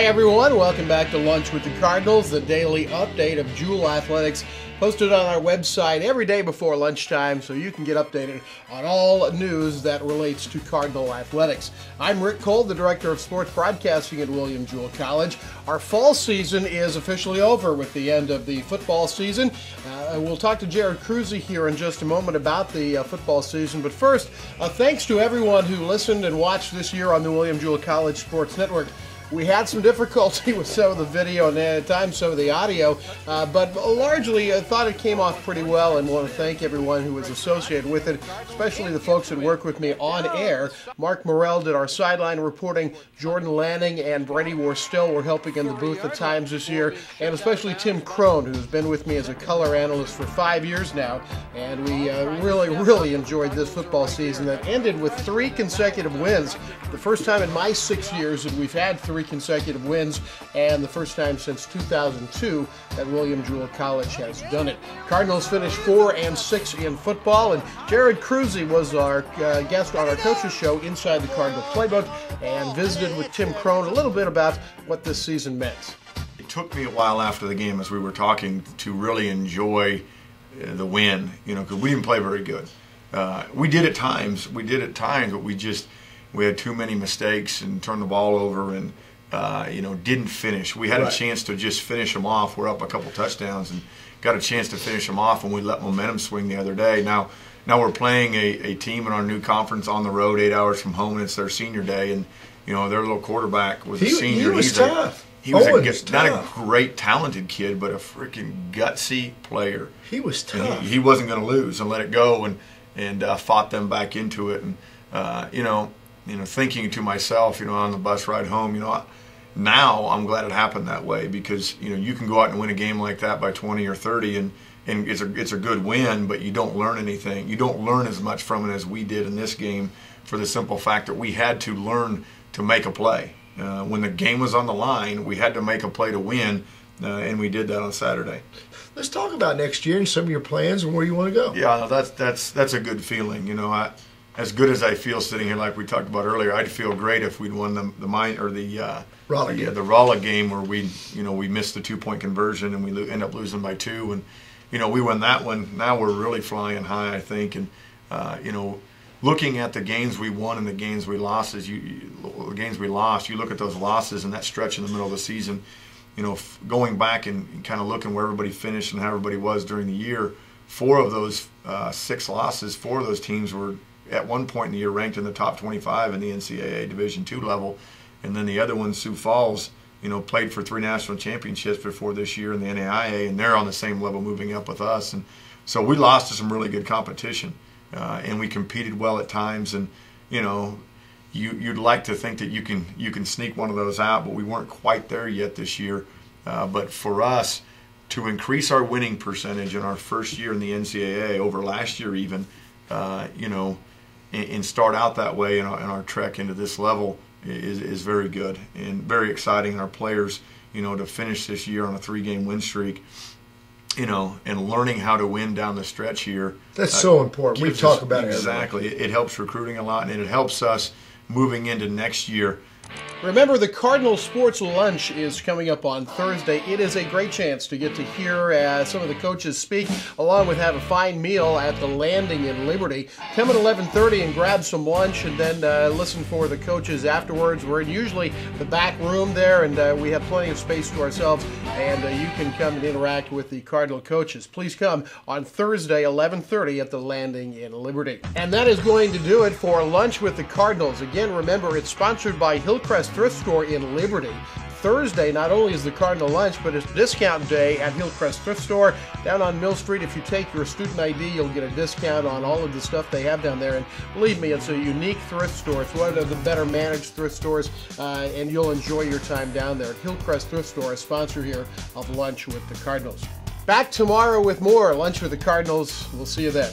Hi everyone, welcome back to Lunch with the Cardinals, the daily update of Jewel Athletics, posted on our website every day before lunchtime so you can get updated on all news that relates to Cardinal Athletics. I'm Rick Cole, the Director of Sports Broadcasting at William Jewell College. Our fall season is officially over with the end of the football season. We'll talk to Jerod Kruse here in just a moment about the football season, but first, thanks to everyone who listened and watched this year on the William Jewell College Sports Network. We had some difficulty with some of the video and at times some of the audio, but largely I thought it came off pretty well, and want to thank everyone who was associated with it, especially the folks that work with me on air. Mark Morrell did our sideline reporting, Jordan Lanning and Brady Worstell were helping in the booth at times this year, and especially Tim Crone, who's been with me as a color analyst for 5 years now, and we really enjoyed this football season that ended with 3 consecutive wins. The first time in my 6 years that we've had 3 consecutive wins, and the first time since 2002 that William Jewell College has done it. Cardinals finished 4-6 in football, and Jerod Kruse was our guest on our coaches show Inside the Cardinal Playbook, and visited with Tim Crone a little bit about what this season meant. It took me a while after the game, as we were talking, to really enjoy the win, because we didn't play very good. We did at times, but we had too many mistakes and turned the ball over and didn't finish. We had a chance to just finish them off. We're up a couple touchdowns and got a chance to finish them off, and we let momentum swing the other day. Now we're playing a team in our new conference on the road, 8 hours from home, and it's their senior day, and their little quarterback was a senior. He was tough. He was not a great talented kid, but a freaking gutsy player. He was tough. He wasn't going to lose and let it go, and fought them back into it. And thinking to myself, on the bus ride home, now I'm glad it happened that way, because you can go out and win a game like that by 20 or 30, and it's a good win, but you don't learn anything. You don't learn as much from it as we did in this game, for the simple fact that we had to learn to make a play. When the game was on the line, we had to make a play to win, and we did that on Saturday. Let's talk about next year and some of your plans and where you want to go. Yeah, that's a good feeling. As good as I feel sitting here, like we talked about earlier, I'd feel great if we'd won the Rolla game, where we missed the 2-point conversion and we end up losing by 2, and we won that one. Now we're really flying high, I think, and looking at the games we won and the games we lost, you look at those losses and that stretch in the middle of the season, going back and kind of looking where everybody finished and how everybody was during the year. 4 of those 6 losses, 4 of those teams were at one point in the year ranked in the top 25 in the NCAA Division II level, and then the other one, Sioux Falls, played for 3 national championships before this year in the NAIA, and they're on the same level moving up with us. And so we lost to some really good competition, and we competed well at times, and you'd like to think that you can sneak one of those out, but we weren't quite there yet this year. But for us to increase our winning percentage in our first year in the NCAA over last year even, and start out that way in our trek into this level is very good and very exciting. And our players, to finish this year on a 3-game win streak, and learning how to win down the stretch here. That's so important. We talk about it. Exactly. It helps recruiting a lot, and it helps us moving into next year. Remember, the Cardinal Sports Lunch is coming up on Thursday. It is a great chance to get to hear some of the coaches speak, along with have a fine meal at the Landing in Liberty. Come at 11:30 and grab some lunch, and then listen for the coaches afterwards. We're in usually the back room there, and we have plenty of space to ourselves, and you can come and interact with the Cardinal coaches. Please come on Thursday, 11:30 at the Landing in Liberty. And that is going to do it for Lunch with the Cardinals. Again, remember, it's sponsored by Hillcrest Thrift Store in Liberty. Thursday, not only is the Cardinal Lunch, but it's discount day at Hillcrest Thrift Store down on Mill Street. If you take your student ID, you'll get a discount on all of the stuff they have down there. And believe me, it's a unique thrift store. It's one of the better managed thrift stores, and you'll enjoy your time down there at Hillcrest Thrift Store, a sponsor here of Lunch with the Cardinals. Back tomorrow with more Lunch with the Cardinals. We'll see you then.